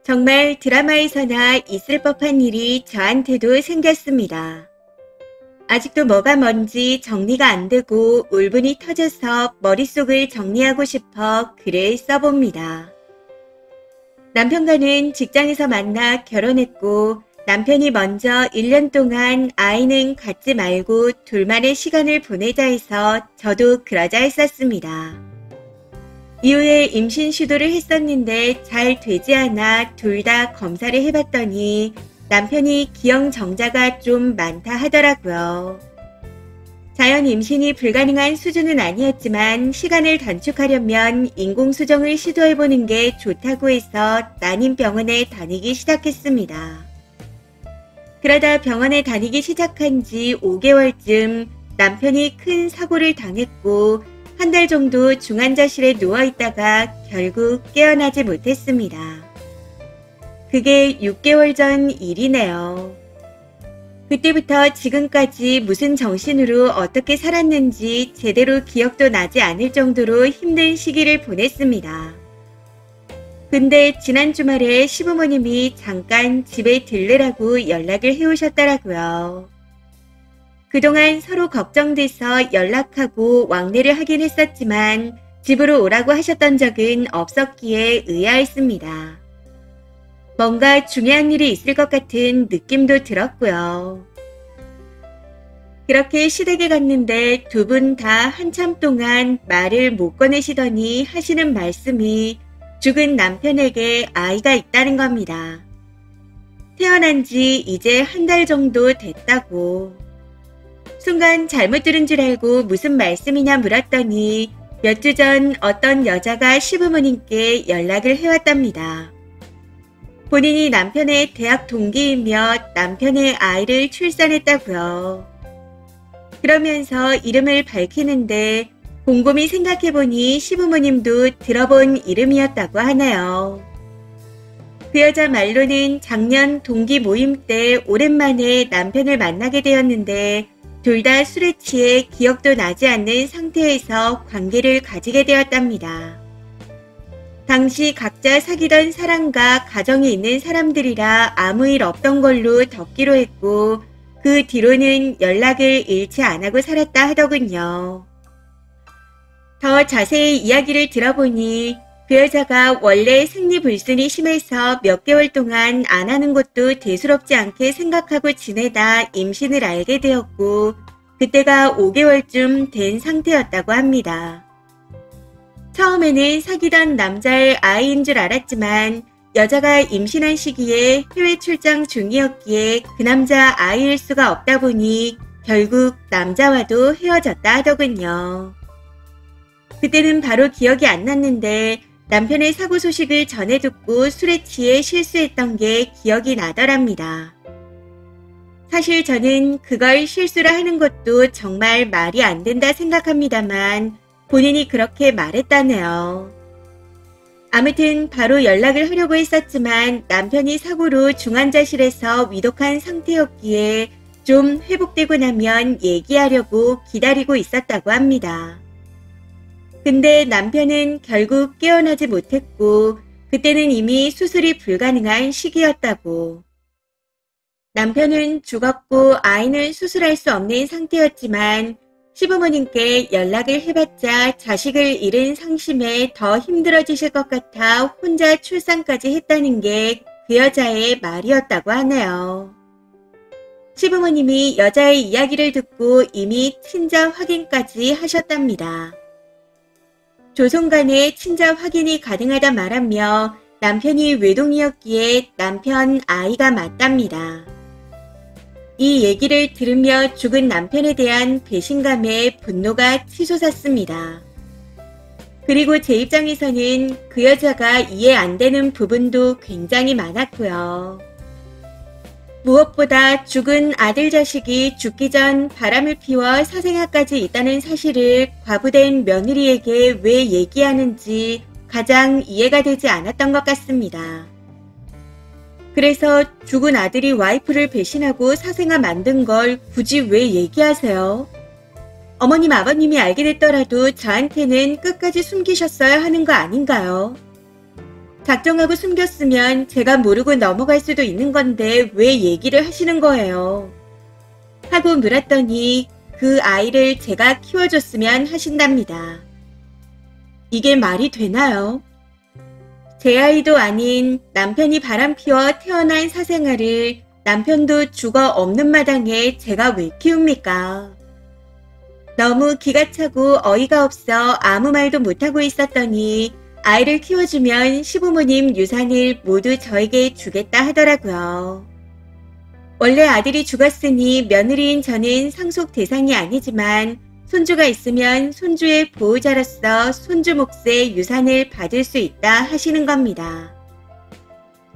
정말 드라마에서나 있을 법한 일이 저한테도 생겼습니다. 아직도 뭐가 뭔지 정리가 안 되고 울분이 터져서 머릿속을 정리하고 싶어 글을 써봅니다. 남편과는 직장에서 만나 결혼했고 남편이 먼저 1년 동안 아이는 갖지 말고 둘만의 시간을 보내자 해서 저도 그러자 했었습니다. 이후에 임신 시도를 했었는데 잘 되지 않아 둘 다 검사를 해봤더니 남편이 기형정자가 좀 많다 하더라고요. 자연 임신이 불가능한 수준은 아니었지만 시간을 단축하려면 인공수정을 시도해보는 게 좋다고 해서 난임병원에 다니기 시작했습니다. 그러다 병원에 다니기 시작한 지 5개월쯤 남편이 큰 사고를 당했고 한 달 정도 중환자실에 누워있다가 결국 깨어나지 못했습니다. 그게 6개월 전 일이네요. 그때부터 지금까지 무슨 정신으로 어떻게 살았는지 제대로 기억도 나지 않을 정도로 힘든 시기를 보냈습니다. 근데 지난 주말에 시부모님이 잠깐 집에 들르라고 연락을 해오셨더라고요. 그동안 서로 걱정돼서 연락하고 왕래를 하긴 했었지만 집으로 오라고 하셨던 적은 없었기에 의아했습니다. 뭔가 중요한 일이 있을 것 같은 느낌도 들었고요. 그렇게 시댁에 갔는데 두 분 다 한참 동안 말을 못 꺼내시더니 하시는 말씀이 죽은 남편에게 아이가 있다는 겁니다. 태어난 지 이제 한 달 정도 됐다고. 순간 잘못 들은 줄 알고 무슨 말씀이냐 물었더니 몇 주 전 어떤 여자가 시부모님께 연락을 해왔답니다. 본인이 남편의 대학 동기이며 남편의 아이를 출산했다고요. 그러면서 이름을 밝히는데 곰곰이 생각해보니 시부모님도 들어본 이름이었다고 하네요. 그 여자 말로는 작년 동기 모임 때 오랜만에 남편을 만나게 되었는데 둘 다 술에 취해 기억도 나지 않는 상태에서 관계를 가지게 되었답니다. 당시 각자 사귀던 사람과 가정이 있는 사람들이라 아무 일 없던 걸로 덮기로 했고 그 뒤로는 연락을 잃지 않고 살았다 하더군요. 더 자세히 이야기를 들어보니 그 여자가 원래 생리불순이 심해서 몇 개월 동안 안 하는 것도 대수롭지 않게 생각하고 지내다 임신을 알게 되었고 그때가 5개월쯤 된 상태였다고 합니다. 처음에는 사귀던 남자의 아이인 줄 알았지만 여자가 임신한 시기에 해외 출장 중이었기에 그 남자 아이일 수가 없다 보니 결국 남자와도 헤어졌다 하더군요. 그때는 바로 기억이 안 났는데 남편의 사고 소식을 전해 듣고 술에 취해 실수했던 게 기억이 나더랍니다. 사실 저는 그걸 실수를 하는 것도 정말 말이 안 된다 생각합니다만 본인이 그렇게 말했다네요. 아무튼 바로 연락을 하려고 했었지만 남편이 사고로 중환자실에서 위독한 상태였기에 좀 회복되고 나면 얘기하려고 기다리고 있었다고 합니다. 근데 남편은 결국 깨어나지 못했고 그때는 이미 수술이 불가능한 시기였다고. 남편은 죽었고 아이는 수술할 수 없는 상태였지만 시부모님께 연락을 해봤자 자식을 잃은 상심에 더 힘들어지실 것 같아 혼자 출산까지 했다는 게 그 여자의 말이었다고 하네요. 시부모님이 여자의 이야기를 듣고 이미 친자 확인까지 하셨답니다. 조손간에 친자 확인이 가능하다 말하며 남편이 외동이었기에 남편 아이가 맞답니다. 이 얘기를 들으며 죽은 남편에 대한 배신감에 분노가 치솟았습니다. 그리고 제 입장에서는 그 여자가 이해 안 되는 부분도 굉장히 많았고요. 무엇보다 죽은 아들 자식이 죽기 전 바람을 피워 사생아까지 있다는 사실을 과부된 며느리에게 왜 얘기하는지 가장 이해가 되지 않았던 것 같습니다. 그래서 죽은 아들이 와이프를 배신하고 사생아 만든 걸 굳이 왜 얘기하세요? 어머님, 아버님이 알게 됐더라도 저한테는 끝까지 숨기셨어야 하는 거 아닌가요? 작정하고 숨겼으면 제가 모르고 넘어갈 수도 있는 건데 왜 얘기를 하시는 거예요? 하고 물었더니 그 아이를 제가 키워줬으면 하신답니다. 이게 말이 되나요? 제 아이도 아닌 남편이 바람피워 태어난 사생아를 남편도 죽어 없는 마당에 제가 왜 키웁니까? 너무 기가 차고 어이가 없어 아무 말도 못하고 있었더니 아이를 키워주면 시부모님 유산을 모두 저에게 주겠다 하더라고요. 원래 아들이 죽었으니 며느리인 저는 상속 대상이 아니지만 손주가 있으면 손주의 보호자로서 손주 몫의 유산을 받을 수 있다 하시는 겁니다.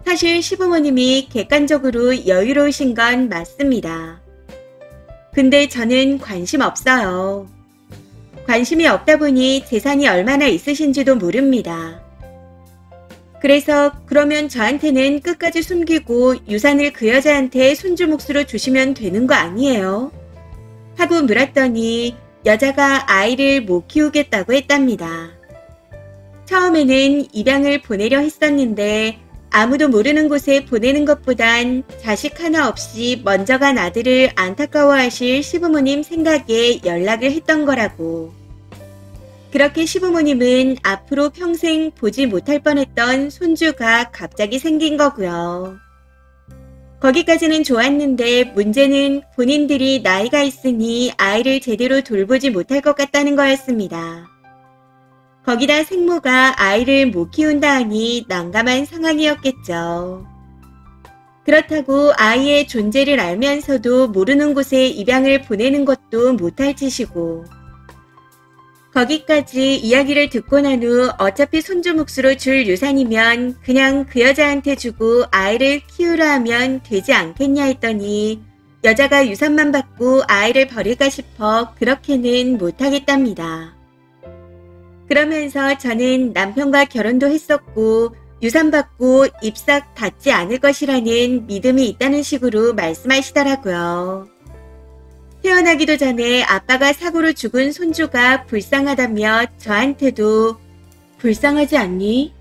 사실 시부모님이 객관적으로 여유로우신 건 맞습니다. 근데 저는 관심 없어요. 관심이 없다 보니 재산이 얼마나 있으신지도 모릅니다. 그래서 그러면 저한테는 끝까지 숨기고 유산을 그 여자한테 손주 몫으로 주시면 되는 거 아니에요? 하고 물었더니 여자가 아이를 못 키우겠다고 했답니다. 처음에는 입양을 보내려 했었는데 아무도 모르는 곳에 보내는 것보단 자식 하나 없이 먼저 간 아들을 안타까워하실 시부모님 생각에 연락을 했던 거라고. 그렇게 시부모님은 앞으로 평생 보지 못할 뻔했던 손주가 갑자기 생긴 거고요. 거기까지는 좋았는데 문제는 본인들이 나이가 있으니 아이를 제대로 돌보지 못할 것 같다는 거였습니다. 거기다 생모가 아이를 못 키운다 하니 난감한 상황이었겠죠. 그렇다고 아이의 존재를 알면서도 모르는 곳에 입양을 보내는 것도 못할 짓이고, 거기까지 이야기를 듣고 난 후 어차피 손주 몫으로 줄 유산이면 그냥 그 여자한테 주고 아이를 키우라 하면 되지 않겠냐 했더니 여자가 유산만 받고 아이를 버릴까 싶어 그렇게는 못하겠답니다. 그러면서 저는 남편과 결혼도 했었고 유산 받고 입싹 닿지 않을 것이라는 믿음이 있다는 식으로 말씀하시더라고요. 태어나기도 전에 아빠가 사고로 죽은 손주가 불쌍하다며 저한테도 불쌍하지 않니?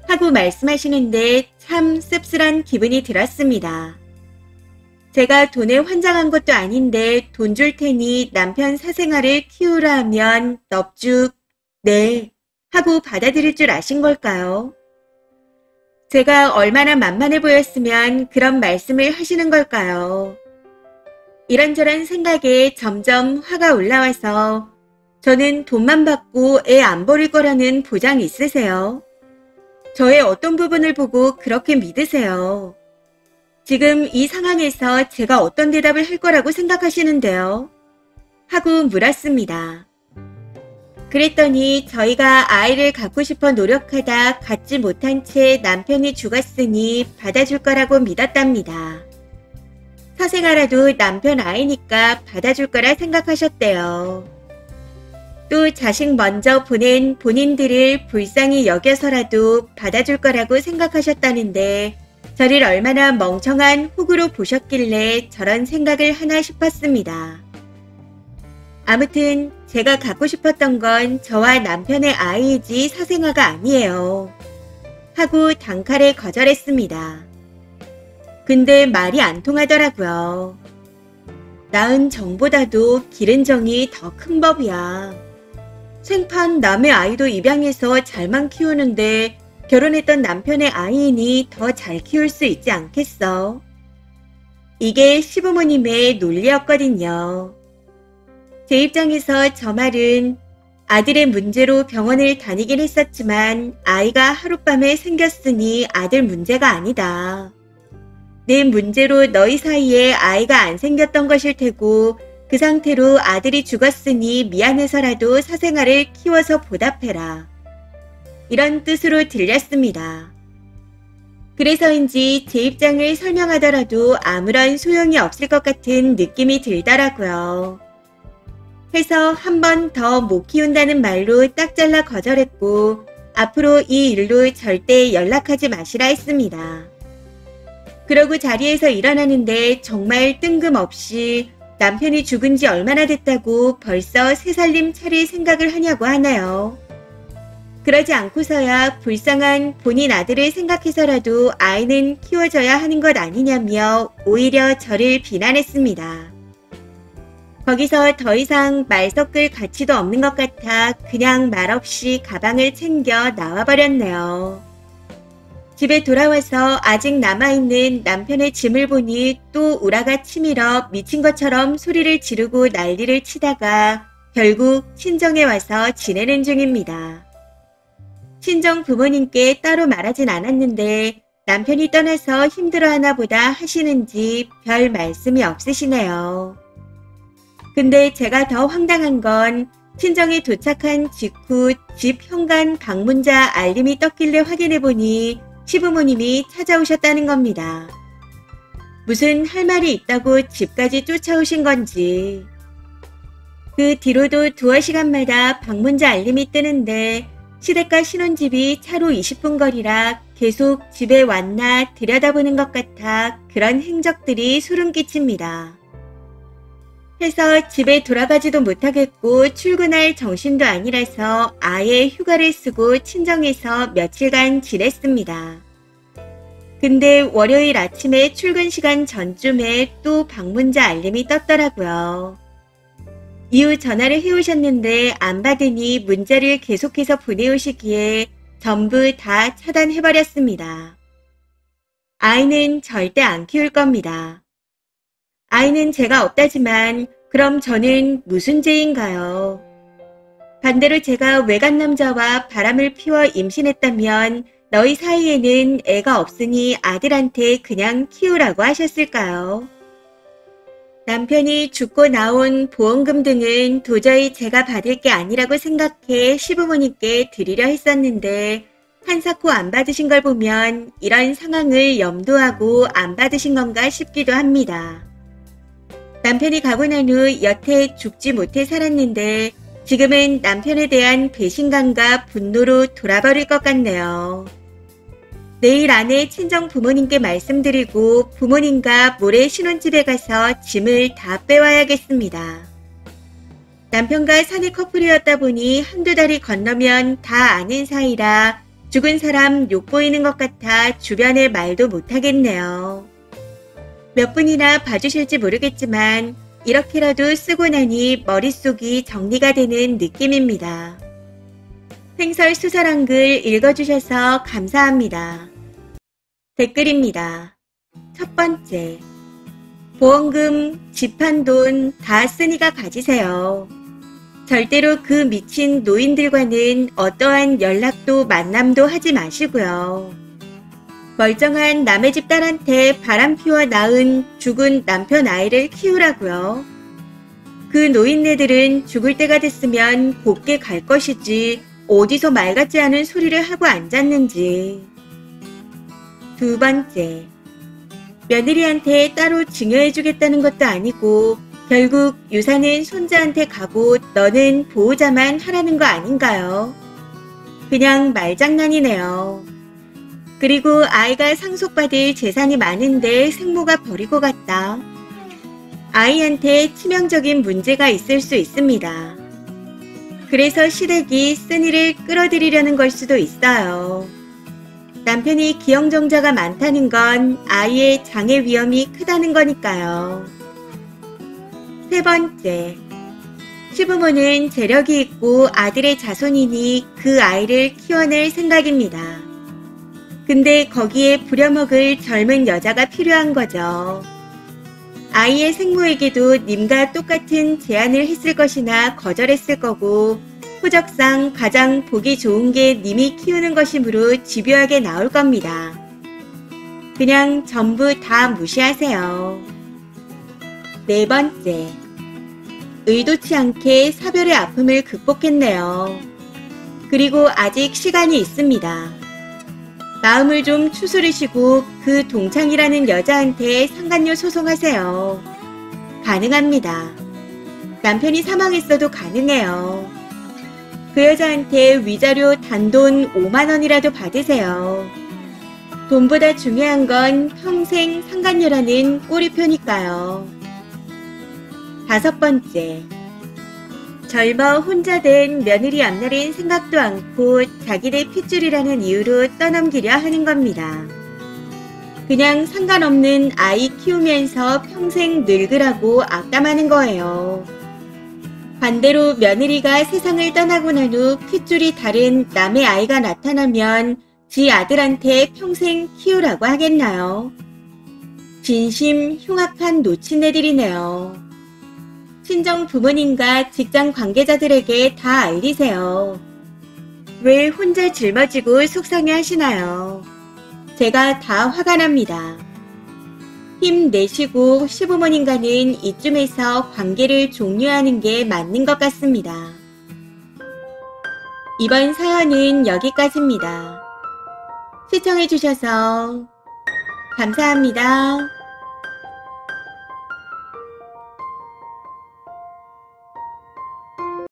하고 말씀하시는데 참 씁쓸한 기분이 들었습니다. 제가 돈에 환장한 것도 아닌데 돈 줄 테니 남편 사생아를 키우라 하면 넙죽 네 하고 받아들일 줄 아신 걸까요? 제가 얼마나 만만해 보였으면 그런 말씀을 하시는 걸까요? 이런저런 생각에 점점 화가 올라와서 저는 돈만 받고 애 안 버릴 거라는 보장 있으세요? 저의 어떤 부분을 보고 그렇게 믿으세요? 지금 이 상황에서 제가 어떤 대답을 할 거라고 생각하시는데요? 하고 물었습니다. 그랬더니 저희가 아이를 갖고 싶어 노력하다 갖지 못한 채 남편이 죽었으니 받아줄 거라고 믿었답니다. 사생아라도 남편 아이니까 받아줄 거라 생각하셨대요. 또 자식 먼저 보낸 본인들을 불쌍히 여겨서라도 받아줄 거라고 생각하셨다는데 저를 얼마나 멍청한 호구로 보셨길래 저런 생각을 하나 싶었습니다. 아무튼 제가 갖고 싶었던 건 저와 남편의 아이이지 사생아가 아니에요. 하고 단칼에 거절했습니다. 근데 말이 안 통하더라고요. 낳은 정보다도 기른 정이 더 큰 법이야. 생판 남의 아이도 입양해서 잘만 키우는데 결혼했던 남편의 아이이니 더 잘 키울 수 있지 않겠어? 이게 시부모님의 논리였거든요. 제 입장에서 저 말은 아들의 문제로 병원을 다니긴 했었지만 아이가 하룻밤에 생겼으니 아들 문제가 아니다. 내 문제로 너희 사이에 아이가 안 생겼던 것일 테고 그 상태로 아들이 죽었으니 미안해서라도 사생아를 키워서 보답해라. 이런 뜻으로 들렸습니다. 그래서인지 제 입장을 설명하더라도 아무런 소용이 없을 것 같은 느낌이 들더라고요. 해서 한 번 더 못 키운다는 말로 딱 잘라 거절했고 앞으로 이 일로 절대 연락하지 마시라 했습니다. 그러고 자리에서 일어나는데 정말 뜬금없이 남편이 죽은 지 얼마나 됐다고 벌써 새살림 차릴 생각을 하냐고 하나요. 그러지 않고서야 불쌍한 본인 아들을 생각해서라도 아이는 키워줘야 하는 것 아니냐며 오히려 저를 비난했습니다. 거기서 더 이상 말 섞을 가치도 없는 것 같아 그냥 말없이 가방을 챙겨 나와버렸네요. 집에 돌아와서 아직 남아있는 남편의 짐을 보니 또 우라가 치밀어 미친 것처럼 소리를 지르고 난리를 치다가 결국 친정에 와서 지내는 중입니다. 친정 부모님께 따로 말하진 않았는데 남편이 떠나서 힘들어하나 보다 하시는지 별 말씀이 없으시네요. 근데 제가 더 황당한 건 친정에 도착한 직후 집 현관 방문자 알림이 떴길래 확인해보니 시부모님이 찾아오셨다는 겁니다. 무슨 할 말이 있다고 집까지 쫓아오신 건지. 그 뒤로도 두어 시간마다 방문자 알림이 뜨는데 시댁과 신혼집이 차로 20분 거리라 계속 집에 왔나 들여다보는 것 같아 그런 행적들이 소름 끼칩니다. 해서 집에 돌아가지도 못하겠고 출근할 정신도 아니라서 아예 휴가를 쓰고 친정에서 며칠간 지냈습니다. 근데 월요일 아침에 출근 시간 전쯤에 또 방문자 알림이 떴더라고요. 이후 전화를 해오셨는데 안 받으니 문자를 계속해서 보내오시기에 전부 다 차단해버렸습니다. 아이는 절대 안 키울 겁니다. 아이는 제가 없다지만 그럼 저는 무슨 죄인가요? 반대로 제가 외간 남자와 바람을 피워 임신했다면 너희 사이에는 애가 없으니 아들한테 그냥 키우라고 하셨을까요? 남편이 죽고 나온 보험금 등은 도저히 제가 받을 게 아니라고 생각해 시부모님께 드리려 했었는데 한사코 안 받으신 걸 보면 이런 상황을 염두하고 안 받으신 건가 싶기도 합니다. 남편이 가고 난 후 여태 죽지 못해 살았는데 지금은 남편에 대한 배신감과 분노로 돌아버릴 것 같네요. 내일 안에 친정 부모님께 말씀드리고 부모님과 모레 신혼집에 가서 짐을 다 빼와야겠습니다. 남편과 사내 커플이었다 보니 한두 달이 건너면 다 아는 사이라 죽은 사람 욕보이는 것 같아 주변에 말도 못하겠네요. 몇 분이나 봐주실지 모르겠지만 이렇게라도 쓰고 나니 머릿속이 정리가 되는 느낌입니다. 횡설수설한 글 읽어주셔서 감사합니다. 댓글입니다. 첫 번째, 보험금, 집한 돈 다 쓰니가 가지세요. 절대로 그 미친 노인들과는 어떠한 연락도 만남도 하지 마시고요. 멀쩡한 남의 집 딸한테 바람 피워 낳은 죽은 남편 아이를 키우라고요. 그 노인네들은 죽을 때가 됐으면 곱게 갈 것이지 어디서 말 같지 않은 소리를 하고 앉았는지. 두 번째, 며느리한테 따로 증여해주겠다는 것도 아니고 결국 유산은 손자한테 가고 너는 보호자만 하라는 거 아닌가요? 그냥 말장난이네요. 그리고 아이가 상속받을 재산이 많은데 생모가 버리고 갔다. 아이한테 치명적인 문제가 있을 수 있습니다. 그래서 시댁이 쓴이를 끌어들이려는 걸 수도 있어요. 남편이 기형정자가 많다는 건 아이의 장애 위험이 크다는 거니까요. 세 번째, 시부모는 재력이 있고 아들의 자손이니 그 아이를 키워낼 생각입니다. 근데 거기에 부려먹을 젊은 여자가 필요한 거죠. 아이의 생모에게도 님과 똑같은 제안을 했을 것이나 거절했을 거고 호적상 가장 보기 좋은 게 님이 키우는 것이므로 집요하게 나올 겁니다. 그냥 전부 다 무시하세요. 네 번째, 의도치 않게 사별의 아픔을 극복했네요. 그리고 아직 시간이 있습니다. 마음을 좀 추스르시고 그 동창이라는 여자한테 상간녀 소송하세요. 가능합니다. 남편이 사망했어도 가능해요. 그 여자한테 위자료 단돈 5만원이라도 받으세요. 돈보다 중요한 건 평생 상간녀라는 꼬리표니까요. 다섯 번째, 젊어 혼자 된 며느리 앞날은 생각도 않고 자기네 핏줄이라는 이유로 떠넘기려 하는 겁니다. 그냥 상관없는 아이 키우면서 평생 늙으라고 악담하는 거예요. 반대로 며느리가 세상을 떠나고 난 후 핏줄이 다른 남의 아이가 나타나면 지 아들한테 평생 키우라고 하겠나요? 진심 흉악한 노친네들이네요. 친정 부모님과 직장 관계자들에게 다 알리세요. 왜 혼자 짊어지고 속상해 하시나요? 제가 다 화가 납니다. 힘내시고 시부모님과는 이쯤에서 관계를 종료하는 게 맞는 것 같습니다. 이번 사연은 여기까지입니다. 시청해주셔서 감사합니다.